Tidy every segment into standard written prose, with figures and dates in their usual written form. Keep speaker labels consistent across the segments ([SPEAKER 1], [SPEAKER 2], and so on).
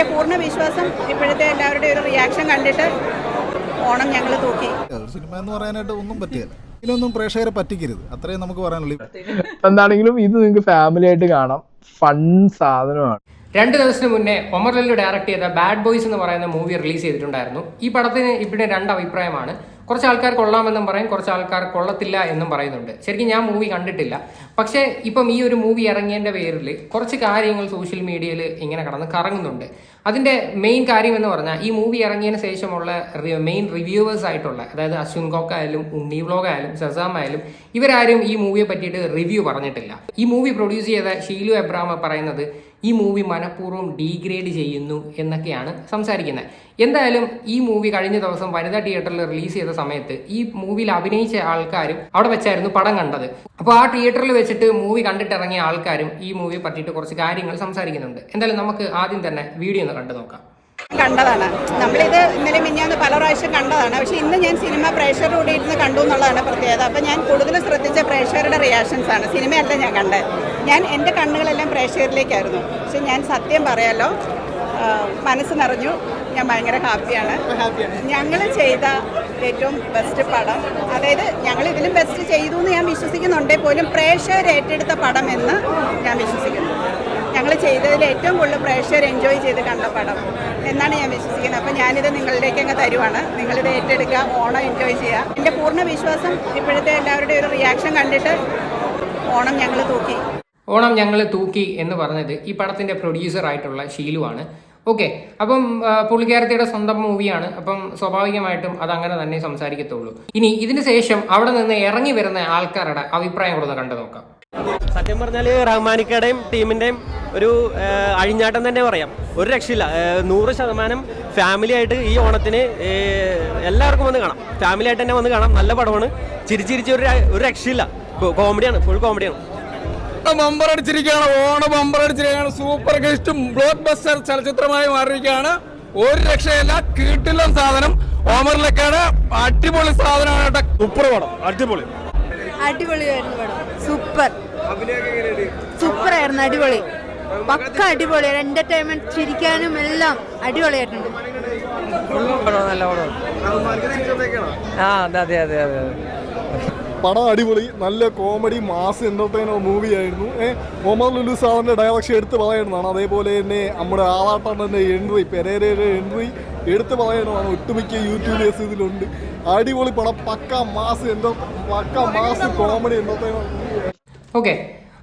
[SPEAKER 1] എൻ്റെ പൂർണ്ണ വിശ്വാസം ഇപ്പോഴത്തെ എല്ലാവരുടെയും ഒരു റിയാക്ഷൻ കണ്ടിട്ട് ഓണം ഞങ്ങൾ തൂക്കി.
[SPEAKER 2] സിനിമ എന്ന് പറയാനായിട്ട് ഒന്നും പറ്റിയല്ല, ഇതിലൊന്നും പ്രേക്ഷകരെ പറ്റിക്കരുത്, അത്രയും നമുക്ക് പറയാനുള്ളൂ.
[SPEAKER 3] എന്താണെങ്കിലും ഇത് നിങ്ങൾക്ക് ഫാമിലി ആയിട്ട് കാണാം, ഫൺ സാധനമാണ്.
[SPEAKER 4] 2 ദിവസത്തിന് മുന്നേ ഒമർ ലുലു ഡയറക്ട് ചെയ്ത ബാഡ് ബോയ്സ് എന്ന് പറയുന്ന മൂവി റിലീസ് ചെയ്തിട്ടുണ്ടായിരുന്നു. ഈ പടത്തിന് ഇവിടെ 2 അഭിപ്രായമാണ്. കുറച്ച് ആൾക്കാർ കൊള്ളാമെന്നും പറയും, കുറച്ച് ആൾക്കാർ കൊള്ളത്തില്ല എന്നും പറയുന്നുണ്ട്. ശരിക്കും ഞാൻ മൂവി കണ്ടിട്ടില്ല. പക്ഷേ ഇപ്പം ഈ ഒരു മൂവി ഇറങ്ങിയതിൻ്റെ പേരിൽ കുറച്ച് കാര്യങ്ങൾ സോഷ്യൽ മീഡിയയിൽ ഇങ്ങനെ കടന്ന് കറങ്ങുന്നുണ്ട്. അതിൻ്റെ മെയിൻ കാര്യം എന്ന് പറഞ്ഞാൽ ഈ മൂവി ഇറങ്ങിയതിന് ശേഷമുള്ള മെയിൻ റിവ്യൂവേഴ്സ് ആയിട്ടുള്ള, അതായത് അശ്വിൻ കോക്ക് ആയാലും ഉണ്ണി വ്ലോഗ് ആയാലും ഷസാം ആയാലും ഇവരാരും ഈ മൂവിയെ പറ്റിയിട്ട് റിവ്യൂ പറഞ്ഞിട്ടില്ല. ഈ മൂവി പ്രൊഡ്യൂസ് ചെയ്ത ഷീലു എബ്രാം പറയുന്നത് ഈ മൂവി മനഃപൂർവ്വം ഡീഗ്രേഡ് ചെയ്യുന്നു എന്നൊക്കെയാണ് സംസാരിക്കുന്നത്. എന്തായാലും ഈ മൂവി കഴിഞ്ഞ ദിവസം വനിതാ തിയേറ്ററിൽ റിലീസ് ചെയ്ത സമയത്ത് ഈ മൂവിയിൽ അഭിനയിച്ച ആൾക്കാരും അവിടെ വെച്ചായിരുന്നു പടം കണ്ടത്. അപ്പോൾ ആ തിയേറ്ററിൽ വെച്ചിട്ട് മൂവി കണ്ടിട്ടിറങ്ങിയ ആൾക്കാരും ഈ മൂവിയെ പറ്റിയിട്ട് കുറച്ച് കാര്യങ്ങൾ സംസാരിക്കുന്നുണ്ട്. എന്തായാലും നമുക്ക് ആദ്യം തന്നെ വീഡിയോ ഒന്ന് കണ്ടു നോക്കാം.
[SPEAKER 1] കണ്ടതാണ്, നമ്മളിത് ഇന്നലെ മിഞ്ഞാന്ന് പല പ്രാവശ്യം കണ്ടതാണ്. പക്ഷെ ഇന്ന് ഞാൻ സിനിമ പ്രേക്ഷകരുടെ കൂടെ ഇരുന്ന് കണ്ടു എന്നുള്ളതാണ് പ്രത്യേകത. അപ്പം ഞാൻ കൂടുതൽ ശ്രദ്ധിച്ച പ്രേക്ഷകരുടെ റിയാക്ഷൻസ് ആണ്. സിനിമയല്ല ഞാൻ കണ്ടത്, ഞാൻ എൻ്റെ കണ്ണുകളെല്ലാം പ്രേക്ഷകരിലേക്കായിരുന്നു. പക്ഷെ ഞാൻ സത്യം പറയാലോ, മനസ്സ് നിറഞ്ഞു, ഞാൻ ഭയങ്കര ഹാപ്പിയാണ്. ഞങ്ങൾ ചെയ്ത ഏറ്റവും ബെസ്റ്റ് പടം, അതായത് ഞങ്ങൾ ഇതിലും ബെസ്റ്റ് ചെയ്തു എന്ന് ഞാൻ വിശ്വസിക്കുന്നുണ്ടെങ്കിൽ പോലും പ്രേക്ഷകർ ഏറ്റെടുത്ത പടം എന്ന് ഞാൻ വിശ്വസിക്കുന്നു. ഞങ്ങൾ ചെയ്തതിൽ ഏറ്റവും കൂടുതൽ പ്രേക്ഷകർ എൻജോയ് ചെയ്ത് കണ്ട പടം എന്നാണ് ഞാൻ വിശ്വസിക്കുന്നത്. അപ്പം ഞാനിത് നിങ്ങളിലേക്ക് അങ്ങ് തരുവാണ്, നിങ്ങളിത് ഏറ്റെടുക്കുക, ഓണം എൻജോയ് ചെയ്യുക. എൻ്റെ പൂർണ്ണ വിശ്വാസം ഇപ്പോഴത്തെ എല്ലാവരുടെയും ഒരു റിയാക്ഷൻ കണ്ടിട്ട് ഓണം ഞങ്ങൾ തൂക്കി.
[SPEAKER 4] ഓണം ഞങ്ങൾ തൂക്കി എന്ന് പറഞ്ഞത് ഈ പടത്തിൻ്റെ പ്രൊഡ്യൂസർ ആയിട്ടുള്ള ഷീലുവാണ്. ഓക്കെ, അപ്പം പുള്ളിക്കാരത്തിയുടെ സ്വന്തം മൂവിയാണ്. അപ്പം സ്വാഭാവികമായിട്ടും അതങ്ങനെ തന്നെ സംസാരിക്കത്തുള്ളൂ. ഇനി ഇതിന് ശേഷം അവിടെ നിന്ന് ഇറങ്ങി വരുന്ന ആൾക്കാരുടെ അഭിപ്രായം കൂടെ കണ്ടു നോക്കാം.
[SPEAKER 5] സത്യം പറഞ്ഞാൽ റഹ്മാനിക്കയുടെയും ടീമിൻ്റെയും ഒരു അഴിഞ്ഞാട്ടം തന്നെ പറയാം. ഒരു രക്ഷയില്ല. 100% ഫാമിലി ആയിട്ട് ഈ ഓണത്തിന് എല്ലാവർക്കും വന്ന് കാണാം. ഫാമിലി ആയിട്ട് തന്നെ വന്ന് കാണാം. നല്ല പടമാണ്. ചിരിച്ചിരിച്ച് ഒരു രക്ഷയില്ല. കോമഡിയാണ്, ഫുൾ കോമഡിയാണ്.
[SPEAKER 6] ബമ്പർ അടിച്ചിരിക്കുകയാണ്, ഓണ ബമ്പർ അടിച്ചിരിക്കുകയാണ്. സൂപ്പർ ഗസ്റ്റും ബ്ലോക്ക് ബസ്റ്റർ ചലച്ചിത്രമായി മാറിയിരിക്കുകയാണ്. ഒരു രക്ഷയില്ല, കീട്ടില്ലം സാധനം. ഓമറിലേക്കാണ് അടിപൊളി സാധനമാണ്. സൂപ്പർ പടം, അടിപൊളി.
[SPEAKER 7] അടിപൊളിയായിരുന്നു പടം, സൂപ്പർ സൂപ്പർ ആയിരുന്നു, അടിപൊളി, പക്ക അടിപൊളി. എന്റർടൈൻമെന്റ്, ചിരിക്കാനും എല്ലാം അടിപൊളിയായിട്ടുണ്ട്.
[SPEAKER 5] നല്ല പടം. അതെ അതെ അതെ.
[SPEAKER 2] പടം അടിപൊളി, നല്ല കോമഡി മാസ് എന്റർടൈനർ മൂവിയായിരുന്നു. ഒമർ ലുലു സാറിന്റെ ഡയറക്ഷൻ എടുത്ത് പറയേണ്ടതാണ്. അതേപോലെ തന്നെ നമ്മുടെ ആളാട്ടന്റെ എൻട്രി, പെരേരയുടെ എൻട്രി എടുത്ത് പറയേണ്ടതാണ്. ഒട്ടുമിക്ക യൂട്യൂബേഴ്സ് ഇതിലുണ്ട്. അടിപൊളി പടം, പക്ക മാസ് കോമഡി എന്റർടൈനർ.
[SPEAKER 4] ഓക്കെ,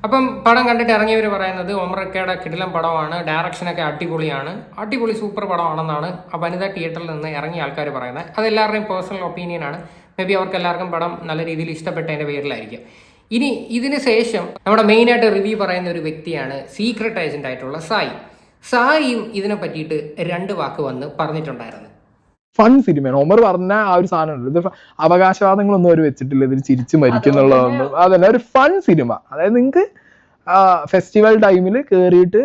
[SPEAKER 4] അപ്പം പടം കണ്ടിട്ട് ഇറങ്ങിയവർ പറയുന്നത് ഒമറക്കയുടെ കിടിലം പടമാണ്, ഡയറക്ഷനൊക്കെ അടിപൊളിയാണ്, അടിപൊളി സൂപ്പർ പടമാണെന്നാണ് ആ വനിതാ തിയേറ്ററിൽ നിന്ന് ഇറങ്ങിയ ആൾക്കാർ പറയുന്നത്. അതെല്ലാവരുടെയും പേഴ്സണൽ ഒപ്പീനിയനാണ്. മേ ബി അവർക്ക് എല്ലാവർക്കും പടം നല്ല രീതിയിൽ ഇഷ്ടപ്പെട്ടതിൻ്റെ പേരിലായിരിക്കും. ഇനി ഇതിന് ശേഷം നമ്മുടെ മെയിനായിട്ട് റിവ്യൂ പറയുന്ന ഒരു വ്യക്തിയാണ് സീക്രട്ട് ഏജന്റ് ആയിട്ടുള്ള സായിയും ഇതിനെ പറ്റിയിട്ട് 2 വാക്ക് വന്ന് പറഞ്ഞിട്ടുണ്ടായിരുന്നു.
[SPEAKER 3] ഫൺ സിനിമയാണ്. ഒമർ പറഞ്ഞ ആ ഒരു സാധനമുണ്ട്, ഇത് അവകാശവാദങ്ങളൊന്നും അവർ വെച്ചിട്ടില്ല, ഇതിൽ ചിരിച്ചു മരിക്കുന്നുള്ളതൊന്നും. അതല്ല, ഒരു ഫൺ സിനിമ. അതായത് നിങ്ങൾക്ക് ഫെസ്റ്റിവൽ ടൈമിൽ കയറിയിട്ട്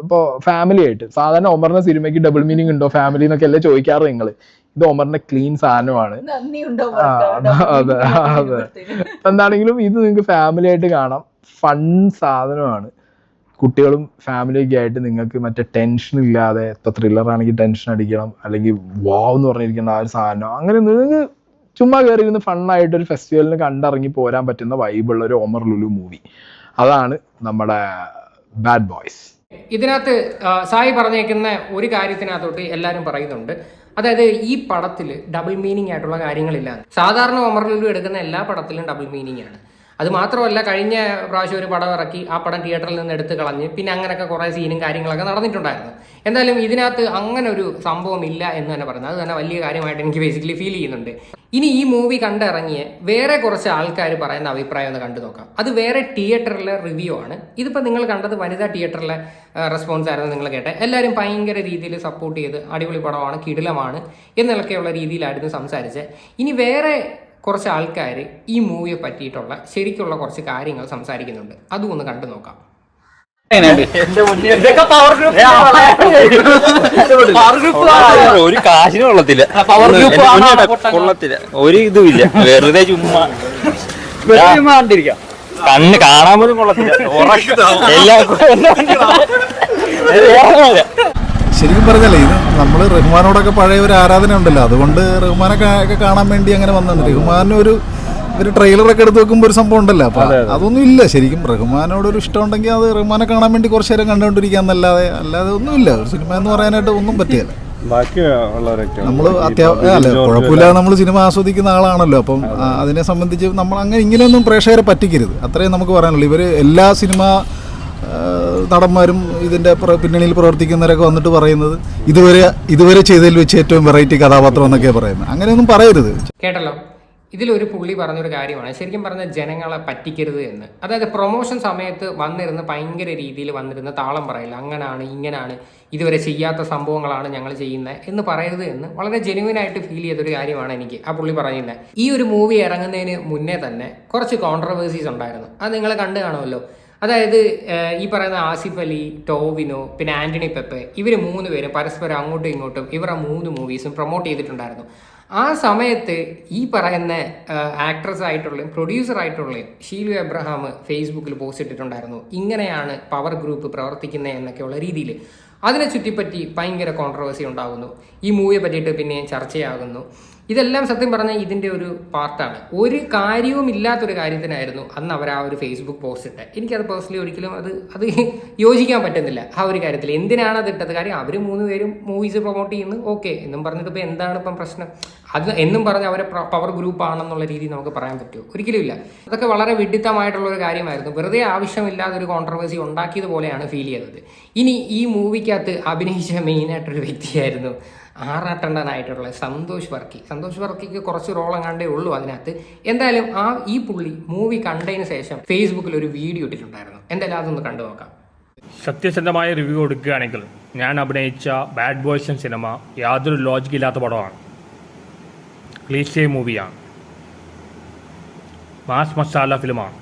[SPEAKER 3] ഇപ്പോൾ ഫാമിലി ആയിട്ട്, സാധാരണ ഒമറിന്റെ സിനിമയ്ക്ക് ഡബിൾ മീനിങ് ഉണ്ടോ ഫാമിലി എന്നൊക്കെ അല്ലേ ചോദിക്കാറ് നിങ്ങൾ. ഇത് ഒമറിന്റെ ക്ലീൻ സാധനമാണ്. അതെ അതെ. എന്താണെങ്കിലും ഇത് നിങ്ങൾക്ക് ഫാമിലി ആയിട്ട് കാണാം, ഫൺ സാധനമാണ്. കുട്ടികളും ഫാമിലിയൊക്കെ ആയിട്ട് നിങ്ങൾക്ക് മറ്റേ ടെൻഷൻ ഇല്ലാതെ, ഇപ്പോൾ ത്രില്ലർ ആണെങ്കിൽ ടെൻഷൻ അടിക്കണം, അല്ലെങ്കിൽ വാവ് എന്ന് പറഞ്ഞിരിക്കുന്ന ആ ഒരു സാധനം, അങ്ങനെ നിങ്ങൾക്ക് ചുമ്മാ കയറി ഇരുന്ന് ഫണ്ണായിട്ട് ഒരു ഫെസ്റ്റിവലിന് കണ്ടിറങ്ങി പോരാൻ പറ്റുന്ന വൈബുള്ള ഒരു ഒമർ ലുലു മൂവി. അതാണ് നമ്മുടെ ബാഡ് ബോയ്സ്.
[SPEAKER 4] ഇതിനകത്ത് സായി പറഞ്ഞേക്കുന്ന ഒരു കാര്യത്തിനകത്തോട്ട് എല്ലാവരും പറയുന്നുണ്ട്, അതായത് ഈ പടത്തിൽ ഡബിൾ മീനിങ് ആയിട്ടുള്ള കാര്യങ്ങളില്ല. സാധാരണ ഒമർ ലുലു എടുക്കുന്ന എല്ലാ പടത്തിലും ഡബിൾ മീനിങ് ആണ്. അത് മാത്രമല്ല, കഴിഞ്ഞ പ്രാവശ്യം ഒരു പടം ഇറക്കി, ആ പടം തിയേറ്ററിൽ നിന്ന് എടുത്ത് കളഞ്ഞ് പിന്നെ അങ്ങനെയൊക്കെ കുറേ സീനും കാര്യങ്ങളൊക്കെ നടന്നിട്ടുണ്ടായിരുന്നു. എന്തായാലും ഇതിനകത്ത് അങ്ങനെ ഒരു സംഭവം ഇല്ല എന്ന് തന്നെ പറയുന്നത്, അത് തന്നെ വലിയ കാര്യമായിട്ട് എനിക്ക് ബേസിക്കലി ഫീൽ ചെയ്യുന്നുണ്ട്. ഇനി ഈ മൂവി കണ്ടിറങ്ങിയ വേറെ കുറച്ച് ആൾക്കാർ പറയുന്ന അഭിപ്രായം ഒന്ന് കണ്ടു നോക്കാം. അത് വേറെ തിയേറ്ററിലെ റിവ്യൂ ആണ്. ഇതിപ്പോൾ നിങ്ങൾ കണ്ടത് വനിതാ തിയേറ്ററിലെ റെസ്പോൺസ് ആയിരുന്നു നിങ്ങൾ കേട്ടെ. എല്ലാവരും ഭയങ്കര രീതിയിൽ സപ്പോർട്ട് ചെയ്ത് അടിപൊളി പടമാണ്, കിടിലമാണ് എന്നൊക്കെയുള്ള രീതിയിലായിരുന്നു സംസാരിച്ചത്. ഇനി വേറെ കുറച്ച് ആൾക്കാർ ഈ മൂവിയെ പറ്റിയിട്ടുള്ള ശരിക്കുള്ള കുറച്ച് കാര്യങ്ങൾ സംസാരിക്കുന്നുണ്ട്. അതും ഒന്ന് കണ്ടു നോക്കാം.
[SPEAKER 8] ഒരു കാശിന് കൊള്ളത്തില്ല, ഒരു ഇതുമില്ല, വെറുതെ ചുമ്മാ കണ്ണ് കാണാൻ പോലും കൊള്ളത്തില്ല.
[SPEAKER 9] ശരിക്കും പറഞ്ഞല്ലേ ഇത് നമ്മൾ റഹ്മാനോടൊക്കെ പഴയ ഒരു ആരാധന ഉണ്ടല്ലോ, അതുകൊണ്ട് റഹ്മാനൊക്കെ കാണാൻ വേണ്ടി അങ്ങനെ വന്നതാണ്. റഹ്മാൻ ഒരു ട്രെയിലറൊക്കെ എടുത്ത് വെക്കുമ്പോൾ ഒരു സംഭവം ഉണ്ടല്ലോ, അപ്പോൾ അതൊന്നും ഇല്ല. ശരിക്കും റഹ്മാനോടൊരു ഇഷ്ടം ഉണ്ടെങ്കിൽ അത് റഹ്മാനെ കാണാൻ വേണ്ടി കുറച്ച് നേരം കണ്ടുകൊണ്ടിരിക്കാന്നല്ലാതെ അല്ലാതെ ഒന്നുമില്ല. ഒരു സിനിമ എന്ന് പറയാനായിട്ട് ഒന്നും പറ്റിയല്ല. നമ്മൾ അല്ല കുഴപ്പമില്ല, നമ്മൾ സിനിമ ആസ്വദിക്കുന്ന ആളാണല്ലോ. അപ്പം അതിനെ സംബന്ധിച്ച് നമ്മൾ അങ്ങനെ ഇങ്ങനെയൊന്നും പ്രേക്ഷകരെ പറ്റിക്കരുത്, അത്രയും നമുക്ക് പറയാനുള്ളൂ. ഇവർ എല്ലാ സിനിമ നടന്മാരും ഇതിൻ്റെ പിന്നണിയിൽ പ്രവർത്തിക്കുന്നവരൊക്കെ വന്നിട്ട് പറയുന്നത് ഇതുവരെ ചെയ്തതിൽ വെച്ച് ഏറ്റവും വെറൈറ്റി കഥാപാത്രം എന്നൊക്കെയാണ് പറയുന്നത്. അങ്ങനെയൊന്നും പറയരുത്.
[SPEAKER 4] കേട്ടല്ലോ, ഇതിലൊരു പുള്ളി പറഞ്ഞൊരു കാര്യമാണ് ശരിക്കും പറഞ്ഞ ജനങ്ങളെ പറ്റിക്കരുത് എന്ന്. അതായത് പ്രൊമോഷൻ സമയത്ത് വന്നിരുന്ന് ഭയങ്കര രീതിയിൽ വന്നിരുന്ന് താളം പറയില്ല, അങ്ങനാണ് ഇങ്ങനാണ്, ഇതുവരെ ചെയ്യാത്ത സംഭവങ്ങളാണ് ഞങ്ങൾ ചെയ്യുന്നത് എന്ന് പറയരുത് എന്ന് വളരെ ജെന്യുവനായിട്ട് ഫീൽ ചെയ്തൊരു കാര്യമാണ് എനിക്ക് ആ പുള്ളി പറയുന്നത്. ഈ ഒരു മൂവി ഇറങ്ങുന്നതിന് മുന്നേ തന്നെ കുറച്ച് കോൺട്രവേഴ്സീസ് ഉണ്ടായിരുന്നു, അത് നിങ്ങൾ കണ്ടു കാണുമല്ലോ. അതായത് ഈ പറയുന്ന ആസിഫ് അലി, ടോവിനോ, പിന്നെ ആന്റണി പെപ്പെ, ഇവർ 3 പേരും പരസ്പരം അങ്ങോട്ടും ഇങ്ങോട്ടും ഇവരുടെ 3 മൂവീസും പ്രൊമോട്ട് ചെയ്തിട്ടുണ്ടായിരുന്നു. ആ സമയത്ത് ഈ പറയുന്ന ആക്ട്രസ് ആയിട്ടുള്ളതും പ്രൊഡ്യൂസർ ആയിട്ടുള്ളതും ഷീലു എബ്രഹാം ഫേസ്ബുക്കിൽ പോസ്റ്റ് ഇട്ടിട്ടുണ്ടായിരുന്നു, ഇങ്ങനെയാണ് പവർ ഗ്രൂപ്പ് പ്രവർത്തിക്കുന്നത് എന്നൊക്കെയുള്ള രീതിയിൽ. അതിനെ ചുറ്റിപ്പറ്റി ഭയങ്കര കോൺട്രവേഴ്സി ഉണ്ടാകുന്നു, ഈ മൂവിയെ പറ്റിയിട്ട് പിന്നെ ചർച്ചയാകുന്നു. ഇതെല്ലാം സത്യം പറഞ്ഞാൽ ഇതിൻ്റെ ഒരു പാർട്ടാണ്. ഒരു കാര്യവും ഇല്ലാത്തൊരു കാര്യത്തിനായിരുന്നു അന്ന് അവർ ആ ഒരു ഫേസ്ബുക്ക് പോസ്റ്റ് ഇട്ടത്. എനിക്കത് പേഴ്സണലി ഒരിക്കലും അത് യോജിക്കാൻ പറ്റുന്നില്ല ആ ഒരു കാര്യത്തിൽ. എന്തിനാണ് അത് ഇട്ടത്? കാര്യം അവർ 3 പേരും മൂവീസ് പ്രൊമോട്ട് ചെയ്യുന്നു, ഓക്കെ എന്നും പറഞ്ഞിട്ട് ഇപ്പോൾ എന്താണ് ഇപ്പം പ്രശ്നം? അത് എന്നും പറഞ്ഞ് അവരെ പവർ ഗ്രൂപ്പ് ആണെന്നുള്ള രീതിയിൽ നമുക്ക് പറയാൻ പറ്റുമോ? ഒരിക്കലും ഇല്ല. അതൊക്കെ വളരെ വിഡിത്തമായിട്ടുള്ള ഒരു കാര്യമായിരുന്നു, വെറുതെ ആവശ്യമില്ലാതെ ഒരു കോൺട്രവേഴ്സി ഉണ്ടാക്കിയത് പോലെയാണ് ഫീൽ ചെയ്തത്. ഇനി ഈ മൂവിക്കകത്ത് അഭിനയിച്ച മെയിനായിട്ടൊരു വ്യക്തിയായിരുന്നു ആറാട്ടണ്ണനായിട്ടുള്ള സന്തോഷ് വർക്കിക്ക് കുറച്ച് റോളെങ്ങാണ്ടേ ഉള്ളൂ അതിനകത്ത്. എന്തായാലും ഈ പുള്ളി മൂവി കണ്ടതിന് ശേഷം ഫേസ്ബുക്കിൽ ഒരു വീഡിയോ ഇട്ടിട്ടുണ്ടായിരുന്നു. എന്തായാലും അതൊന്ന് കണ്ടു നോക്കാം.
[SPEAKER 10] സത്യസന്ധമായ റിവ്യൂ കൊടുക്കുകയാണെങ്കിൽ ഞാൻ അഭിനയിച്ച ബാഡ് ബോയ്സ് എന്ന സിനിമ യാതൊരു ലോജിക്കില്ലാത്ത പടമാണ്, ക്ലീഷേ മൂവിയാണ്, മാസ് മസാല ഫിലിമാണ്.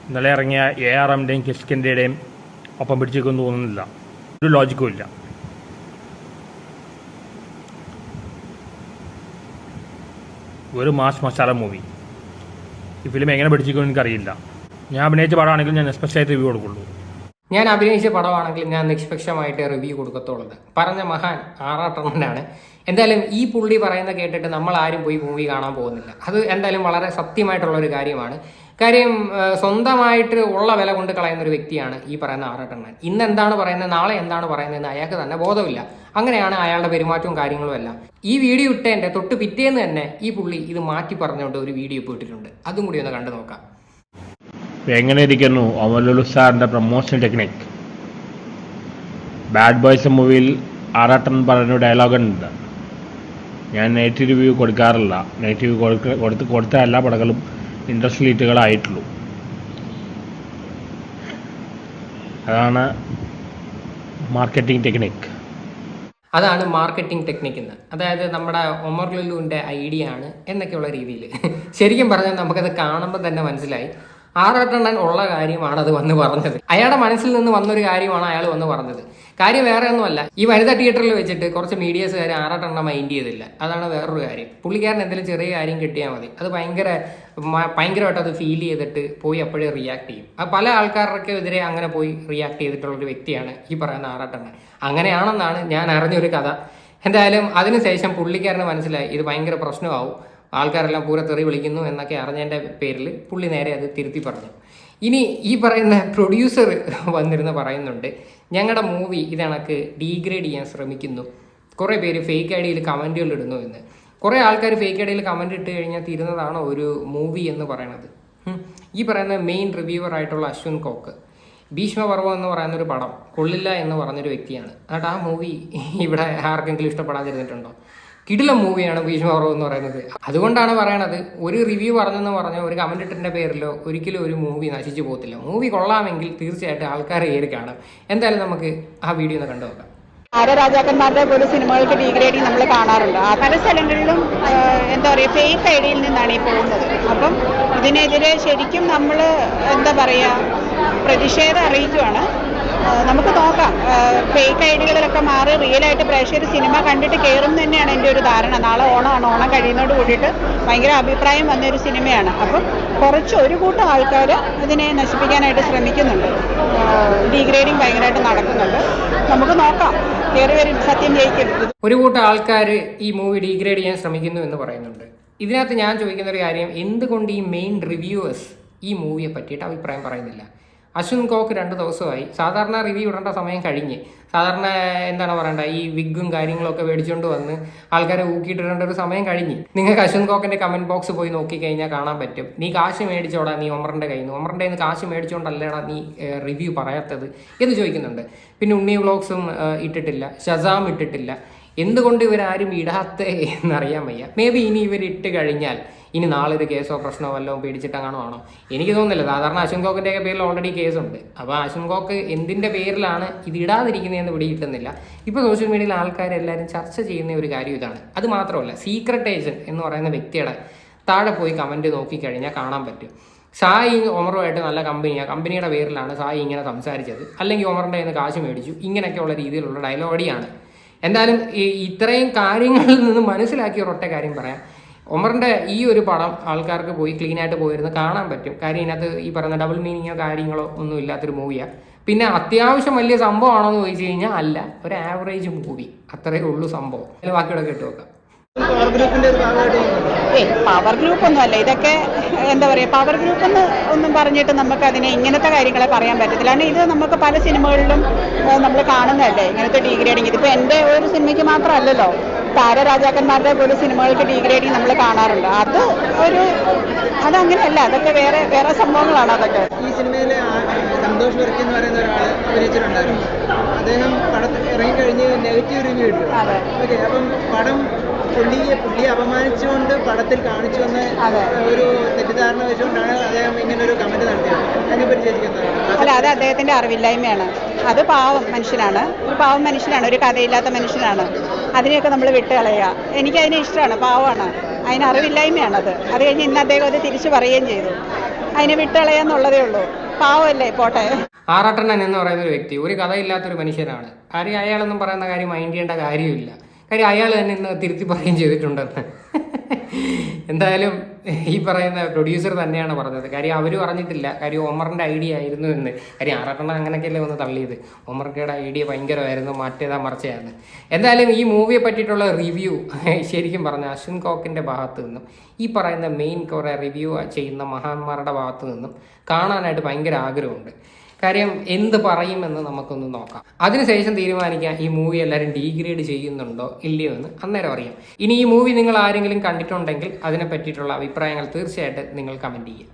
[SPEAKER 10] ഇന്നലെ ഇറങ്ങിയ ARMൻ്റെയും കിഷ്കിൻ്റെയും ഒപ്പം പിടിച്ചേക്കൊന്നും തോന്നുന്നില്ല, ഒരു ലോജിക്കും ഇല്ല. ഒരു മാസ് മസാല മൂവി. ഈ ഫിലിം എങ്ങനെ പിടിച്ചിരിക്കുമെന്ന് എനിക്കറിയില്ല. ഞാൻ അഭിനയിച്ച പടമാണെങ്കിൽ ഞാൻ നിഷ്പക്ഷമായിട്ട് റിവ്യൂ കൊടുക്കുള്ളൂ.
[SPEAKER 4] ഞാൻ അഭിനയിച്ച പടമാണെങ്കിൽ ഞാൻ നിഷ്പക്ഷമായിട്ട് റിവ്യൂ കൊടുക്കത്തുള്ളത്. പറഞ്ഞ മഹാൻ ആറാട്ടണ്ണനാണ്. എന്തായാലും ഈ പുള്ളി പറയുന്ന കേട്ടിട്ട് നമ്മൾ ആരും പോയി മൂവി കാണാൻ പോകുന്നില്ല. അത് എന്തായാലും വളരെ സത്യമായിട്ടുള്ള ഒരു കാര്യമാണ്. കാര്യം സ്വന്തമായിട്ട് ഉള്ള വില കൊണ്ട് കളയുന്ന ഒരു വ്യക്തിയാണ് ഈ പറയുന്ന ആറാട്ടണ്ണൻ. ഇന്ന് എന്താണ് പറയുന്നത്, നാളെ എന്താണ് പറയുന്നതെന്ന് അയാൾക്ക് തന്നെ ബോധമില്ല. അങ്ങനെയാണ് അയാളുടെ പെരുമാറ്റവും കാര്യങ്ങളും എല്ലാം. ഈ വീഡിയോ ഇട്ടതിൻ്റെ തൊട്ട് പിറ്റേന്ന് തന്നെ ഈ പുള്ളി ഇത് മാറ്റി പറഞ്ഞുകൊണ്ട് ഒരു വീഡിയോ ഇപ്പോൾ ഇട്ടിട്ടുണ്ട്. അതും കൂടി ഒന്ന് കണ്ടു നോക്കാം.
[SPEAKER 10] എങ്ങനെ ഇരിക്കുന്നു ഒമർ ലുലു സാറിൻ്റെ പ്രൊമോഷൻ ടെക്നിക്? ബാഡ് ബോയ്സ് മൂവിയിൽ ആറാട്ടൻ പറഞ്ഞ ഡയലോഗുണ്ട്, ഞാൻ നെഗറ്റീവ് റിവ്യൂ കൊടുക്കാറില്ല, നെഗറ്റീവ് കൊടുത്ത എല്ലാ പടങ്ങളും ഇൻഡസ്ട്രി ഹിറ്റുകളായിട്ടുള്ളൂ. അതാണ് മാർക്കറ്റിംഗ് ടെക്നിക്ക്.
[SPEAKER 4] അതാണ് മാർക്കറ്റിംഗ് ടെക്നിക്ക് എന്ന്. അതായത് നമ്മുടെ ഒമർ ലുലുവിൻ്റെ ഐഡിയ ആണ് എന്നൊക്കെയുള്ള രീതിയിൽ. ശരിക്കും പറഞ്ഞാൽ നമുക്കത് കാണുമ്പോൾ തന്നെ മനസ്സിലായി ആറാട്ടണ്ണൻ ഉള്ള കാര്യമാണ് അത് വന്ന് പറഞ്ഞത്. അയാളുടെ മനസ്സിൽ നിന്ന് വന്നൊരു കാര്യമാണ് അയാൾ വന്ന് പറഞ്ഞത്. കാര്യം വേറെ ഒന്നുമല്ല, ഈ വനിതാ തിയേറ്ററിൽ വെച്ചിട്ട് കുറച്ച് മീഡിയസുകാർ ആറാട്ടണ്ണ മൈൻഡ് ചെയ്തില്ല. അതാണ് വേറൊരു കാര്യം. പുള്ളിക്കാരൻ എന്തെങ്കിലും ചെറിയ കാര്യം കിട്ടിയാൽ മതി, അത് ഭയങ്കരമായിട്ട് അത് ഫീൽ ചെയ്തിട്ട് പോയി അപ്പോഴേ റിയാക്ട് ചെയ്യും. പല ആൾക്കാർക്ക് എതിരെ അങ്ങനെ പോയി റിയാക്ട് ചെയ്തിട്ടുള്ളൊരു വ്യക്തിയാണ് ഈ പറയുന്ന ആറാട്ടണ്ണൻ. അങ്ങനെയാണെന്നാണ് ഞാൻ അറിഞ്ഞൊരു കഥ. എന്തായാലും അതിനുശേഷം പുള്ളിക്കാരന് മനസ്സിലായി ഇത് ഭയങ്കര പ്രശ്നമാവും, ആൾക്കാരെല്ലാം പൂര തെറി വിളിക്കുന്നു എന്നൊക്കെ അറിഞ്ഞതിൻ്റെ പേരിൽ പുള്ളി നേരെ അത് തിരുത്തി പറഞ്ഞു. ഇനി ഈ പറയുന്ന പ്രൊഡ്യൂസർ വന്നിരുന്ന് പറയുന്നുണ്ട്, ഞങ്ങളുടെ മൂവി ഇതണക്ക് ഡീഗ്രേഡ് ചെയ്യാൻ ശ്രമിക്കുന്നു, കുറേ പേര് ഫേക്ക് ഐഡിയിൽ കമൻറ്റുകൾ ഇടുന്നു എന്ന്. കുറേ ആൾക്കാർ ഫേക്ക് ഐഡിയിൽ കമൻറ്റ് ഇട്ട് കഴിഞ്ഞാൽ തീരുന്നതാണോ ഒരു മൂവി എന്ന് പറയുന്നത്? ഈ പറയുന്ന മെയിൻ റിവ്യൂവർ ആയിട്ടുള്ള അശ്വിൻ കോക്ക് ഭീഷ്മപർവം എന്ന് പറയുന്നൊരു പടം കൊള്ളില്ല എന്ന് പറഞ്ഞൊരു വ്യക്തിയാണ്. എന്നിട്ട് ആ മൂവി ഇവിടെ ആർക്കെങ്കിലും ഇഷ്ടപ്പെടാതിരുന്നിട്ടുണ്ടോ? കിടിലം മൂവിയാണ് ഭീഷ്മപർവം എന്ന് പറയുന്നത്. അതുകൊണ്ടാണ് പറയണത്, ഒരു റിവ്യൂ പറഞ്ഞെന്ന് പറഞ്ഞാൽ ഒരു കമന്റ് ഇട്ടിന്റെ പേരിലോ ഒരിക്കലും ഒരു മൂവി നശിച്ചു പോകത്തില്ല. മൂവി കൊള്ളാമെങ്കിൽ തീർച്ചയായിട്ടും ആൾക്കാരെ ഏറി കാണും. എന്തായാലും നമുക്ക് ആ വീഡിയോ ഒന്ന് കണ്ടു നോക്കാം.
[SPEAKER 1] രാജാക്കന്മാരുടെ പോലും സിനിമകൾക്ക് ഡീഗ്രേഡിങ് നമ്മൾ കാണാറുണ്ട്. പല സ്ഥലങ്ങളിലും എന്താ പറയുക, ഫേക്ക് ഐഡിയയിൽ നിന്നാണ് ഈ പോകുന്നത്. അപ്പം ഇതിനെതിരെ ശരിക്കും നമ്മൾ എന്താ പറയുക പ്രതിഷേധം അറിയിക്കുകയാണ്. നമുക്ക് നോക്കാം. ഫേക്ക് ഐഡിയകളിലൊക്കെ മാറി റിയലായിട്ട് പ്രേക്ഷകർ സിനിമ കണ്ടിട്ട് കയറും തന്നെയാണ് എൻ്റെ ഒരു ധാരണ. നാളെ ഓണമാണ്. ഓണം കഴിയുന്നതോട് കൂടിയിട്ട് ഭയങ്കര അഭിപ്രായം വന്നൊരു സിനിമയാണ്. അപ്പം കുറച്ച് ഒരു കൂട്ടം ആൾക്കാർ ഇതിനെ നശിപ്പിക്കാനായിട്ട് ശ്രമിക്കുന്നുണ്ട്. ഡീഗ്രേഡിങ് ഭയങ്കരമായിട്ട് നടക്കുന്നുണ്ട്. നമുക്ക് നോക്കാം, കയറി വരും, സത്യം ജയിക്കും.
[SPEAKER 4] ഒരു കൂട്ടം ആൾക്കാർ ഈ മൂവി ഡീഗ്രേഡ് ചെയ്യാൻ ശ്രമിക്കുന്നു എന്ന് പറയുന്നുണ്ട്. ഇതിനകത്ത് ഞാൻ ചോദിക്കുന്ന ഒരു കാര്യം, എന്തുകൊണ്ട് ഈ മെയിൻ റിവ്യൂവേഴ്സ് ഈ മൂവിയെ പറ്റിയിട്ട് അഭിപ്രായം പറയുന്നില്ല? അശ്വിൻ കോക്ക് 2 ദിവസമായി. സാധാരണ റിവ്യൂ ഇടേണ്ട സമയം കഴിഞ്ഞ്, സാധാരണ എന്താണ് പറയണ്ട, ഈ വിഗും കാര്യങ്ങളൊക്കെ മേടിച്ചുകൊണ്ട് വന്ന് ആൾക്കാരെ ഊക്കിയിട്ടിടേണ്ട ഒരു സമയം കഴിഞ്ഞ്. നിങ്ങൾക്ക് അശ്വിൻ കോക്കിന്റെ കമന്റ് ബോക്സ് പോയി നോക്കിക്കഴിഞ്ഞാൽ കാണാൻ പറ്റും. നീ കാശ് മേടിച്ചോടാ, നീ ഒമറിന്റെ കയ്യിൽ നിന്ന്, ഒമറിന്റെ കയ്യിൽ നിന്ന് കാശ് മേടിച്ചോണ്ടല്ലേടാ നീ റിവ്യൂ പറയാത്തത് എന്ന് ചോദിക്കുന്നുണ്ട്. പിന്നെ ഉണ്ണി വ്ളോഗ്സും ഇട്ടിട്ടില്ല, ഷസാം ഇട്ടിട്ടില്ല. എന്തുകൊണ്ട് ഇവരാരും ഇടാത്ത എന്നറിയാൻ വയ്യ. മേ ബി ഇനി ഇവർ ഇട്ട് കഴിഞ്ഞാൽ ഇനി നാളെ ഒരു കേസോ പ്രശ്നമോ വല്ലതും പേടിച്ചിട്ടങ്ങാണോ ആണോ എനിക്ക് തോന്നുന്നില്ല. സാധാരണ അശ്വിൻ കോക്കിൻ്റെയൊക്കെ പേരിൽ ഓൾറെഡി കേസുണ്ട്. അപ്പോൾ അശ്വിൻ കോക്ക് എന്തിൻ്റെ പേരിലാണ് ഇത് ഇടാതിരിക്കുന്നതെന്ന് പിടികിട്ടുന്നില്ല. ഇപ്പോൾ സോഷ്യൽ മീഡിയയിൽ ആൾക്കാരെല്ലാവരും ചർച്ച ചെയ്യുന്ന ഒരു കാര്യം ഇതാണ്. അത് മാത്രമല്ല, സീക്രട്ട് ഏജന്റ് എന്ന് പറയുന്ന വ്യക്തിയുടെ താഴെ പോയി കമൻറ്റ് നോക്കിക്കഴിഞ്ഞാൽ കാണാൻ പറ്റും. സായി ഒമറുമായിട്ട് നല്ല കമ്പനിയുടെ പേരിലാണ് സായി ഇങ്ങനെ സംസാരിച്ചത്, അല്ലെങ്കിൽ ഒമറിൻ്റെ കയ്യിൽ നിന്ന് കാശ് മേടിച്ചു, ഇങ്ങനെയൊക്കെയുള്ള രീതിയിലുള്ള ഡയലോഗടിയാണ്. എന്തായാലും ഇത്രയും കാര്യങ്ങളിൽ നിന്ന് മനസ്സിലാക്കിയ ഒരൊറ്റ കാര്യം പറയാം. ഒമറിൻ്റെ ഈ ഒരു പടം ആൾക്കാർക്ക് പോയി ക്ലീനായിട്ട് പോയിരുന്ന് കാണാൻ പറ്റും. കാര്യം ഇതിനകത്ത് ഈ പറയുന്ന ഡബിൾ മീനിങ്ങോ കാര്യങ്ങളോ ഒന്നും ഇല്ലാത്തൊരു മൂവിയാണ്. പിന്നെ അത്യാവശ്യം വലിയ സംഭവമാണോ എന്ന് ചോദിച്ചു കഴിഞ്ഞാൽ അല്ല, ഒരു ആവറേജ് മൂവി, അത്രയേ ഉള്ളൂ സംഭവം. അതിൽ ബാക്കിയുടെ കേട്ട് വെക്കാം.
[SPEAKER 1] പവർ ഗ്രൂപ്പ് ഒന്നും അല്ല ഇതൊക്കെ. എന്താ പറയുക, പവർ ഗ്രൂപ്പ് ഒന്നും പറഞ്ഞിട്ട് നമുക്ക് അതിനെ ഇങ്ങനത്തെ കാര്യങ്ങളെ പറയാൻ പറ്റത്തില്ല. കാരണം ഇത് നമുക്ക് പല സിനിമകളിലും നമ്മൾ കാണുന്നതല്ലേ ഇങ്ങനത്തെ ഡീഗ്രേഡിങ്. ഇതിപ്പോൾ എൻ്റെ ഒരു സിനിമയ്ക്ക് മാത്രമല്ലല്ലോ, താരരാജാക്കന്മാരുടെ പോലും സിനിമകൾക്ക് ഡീഗ്രേഡിങ് നമ്മൾ കാണാറുണ്ട്. അതങ്ങനെയല്ല, അതൊക്കെ വേറെ വേറെ സംഭവങ്ങളാണ് അതൊക്കെ.
[SPEAKER 11] ഈ സിനിമയിലെ സന്തോഷ് വർക്കി എന്ന് പറയുന്ന ഒരാൾ അഭിനയിച്ചിട്ടുണ്ടായിരുന്നു. അദ്ദേഹം പടത്തിൽ ഇറങ്ങിക്കഴിഞ്ഞ് നെഗറ്റീവ് റിവ്യൂ ഇട്ടു. ഓക്കെ, അപ്പം പടം പുള്ളിയെ അപമാനിച്ചുകൊണ്ട് പടത്തിൽ കാണിച്ചു വന്ന ഒരു തെറ്റിദ്ധാരണ വെച്ചുകൊണ്ടാണ് അദ്ദേഹം ഇങ്ങനെ ഒരു കമന്റ് നടത്തിയത്. അതിനെപ്പറ്റി ചേച്ചിക്കുന്നത്?
[SPEAKER 1] അല്ല, അത് അദ്ദേഹത്തിന്റെ അറിവില്ലായ്മയാണ്. അത് പാവം മനുഷ്യനാണ്, ഒരു പാവം മനുഷ്യനാണ്, ഒരു കഥയില്ലാത്ത മനുഷ്യനാണ്. അതിനെയൊക്കെ നമ്മൾ വിട്ടുകളയുക. എനിക്കതിനെ ഇഷ്ടമാണ്, പാവമാണ്, അതിന് അറിവില്ലായ്മയാണത്. അത് കഴിഞ്ഞ് ഇന്ന് അദ്ദേഹം അത് തിരിച്ചു പറയുകയും ചെയ്തു. അതിനെ വിട്ടുകളയാന്നുള്ളതേ ഉള്ളൂ. പാവമല്ലേ, പോട്ടെ.
[SPEAKER 4] ആറാട്ടണ്ണൻ എന്ന് പറയുന്ന ഒരു വ്യക്തി ഒരു കഥയില്ലാത്തൊരു മനുഷ്യനാണ്. കാര്യം അയാളൊന്നും പറയുന്ന കാര്യം മൈൻഡ് ചെയ്യേണ്ട കാര്യമില്ല. കാര്യം അയാൾ തന്നെ ഇന്ന് തിരുത്തി പറയുകയും ചെയ്തിട്ടുണ്ടെന്ന്. എന്തായാലും ഈ പറയുന്ന പ്രൊഡ്യൂസർ തന്നെയാണ് പറഞ്ഞത്. കാര്യം അവരും അറിഞ്ഞിട്ടില്ല, കാര്യം ഒമറിൻ്റെ ഐഡിയ ആയിരുന്നു എന്ന്. കാര്യം ആറാട്ടണ്ണൻ അങ്ങനെയൊക്കെയല്ലേ ഒന്ന് തള്ളിയത്. ഒമറിൻ്റെ ഐഡിയ ഭയങ്കരമായിരുന്നു, മറ്റേതാ മറിച്ചതാണ്. എന്തായാലും ഈ മൂവിയെ പറ്റിയിട്ടുള്ള റിവ്യൂ ശരിക്കും പറഞ്ഞാൽ അശ്വിൻ കോക്കിൻ്റെ ഭാഗത്ത് നിന്നും ഈ പറയുന്ന മെയിൻ കുറേ റിവ്യൂ ചെയ്യുന്ന മഹാന്മാരുടെ ഭാഗത്ത് നിന്നും കാണാനായിട്ട് ഭയങ്കര ആഗ്രഹമുണ്ട്. കാര്യം എന്ത് പറയുമെന്ന് നമുക്കൊന്ന് നോക്കാം. അതിനുശേഷം തീരുമാനിക്കാം ഈ മൂവി എല്ലാവരും ഡീഗ്രേഡ് ചെയ്യുന്നുണ്ടോ ഇല്ലയോ എന്ന് അന്നേരം അറിയാം. ഇനി ഈ മൂവി നിങ്ങൾ ആരെങ്കിലും കണ്ടിട്ടുണ്ടെങ്കിൽ അതിനെ പറ്റിയിട്ടുള്ള അഭിപ്രായങ്ങൾ തീർച്ചയായിട്ടും നിങ്ങൾ കമൻറ്റ് ചെയ്യുക.